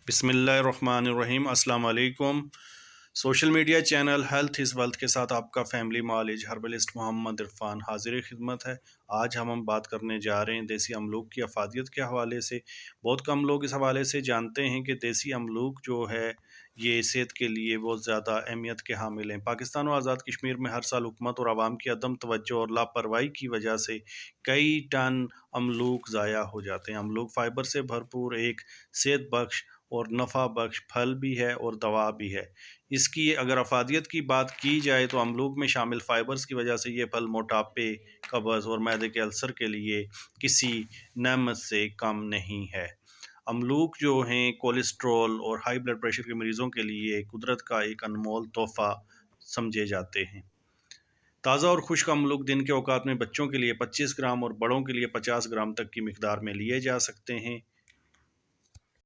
बिस्मिल्लाहिर्रहमानिर्रहीम। अस्सलाम वालेकुम। Social media channel health is wealth के साथ आपका फैमिली मालिज हर्बलिस्ट मोहम्मद इरफान हाजिर खिदमत है। आज हम बात करने जा रहे हैं देसी अमलूक की अफादियत के हवाले से। बहुत कम लोग इस हवाले से जानते हैं कि देसी अमलूक जो है ये सेहत के लिए बहुत ज़्यादा अहमियत के हामिल हैं। पाकिस्तान और आज़ाद कश्मीर में हर साल हुकूमत और आवाम की अदम तवज्जो और लापरवाही की वजह से कई टन अमलूक ज़ाया हो जाते हैं। अमलूक फ़ाइबर से भरपूर एक सेहत बख्श और नफ़ा बख्श फल भी है और दवा भी है। इसकी अगर अफादियत की बात की जाए तो अमलूक में शामिल फ़ाइबर्स की वजह से ये फल मोटापे, कब्ज़ और मैदे के अल्सर के लिए किसी नेमत से कम नहीं है। अमलूक जो हैं कोलेस्ट्रॉल और हाई ब्लड प्रेशर के मरीज़ों के लिए कुदरत का एक अनमोल तोहफ़ा समझे जाते हैं। ताज़ा और खुश्क अमलूक दिन के औकात में बच्चों के लिए 25 ग्राम और बड़ों के लिए 50 ग्राम तक की मिकदार में लिए जा सकते हैं।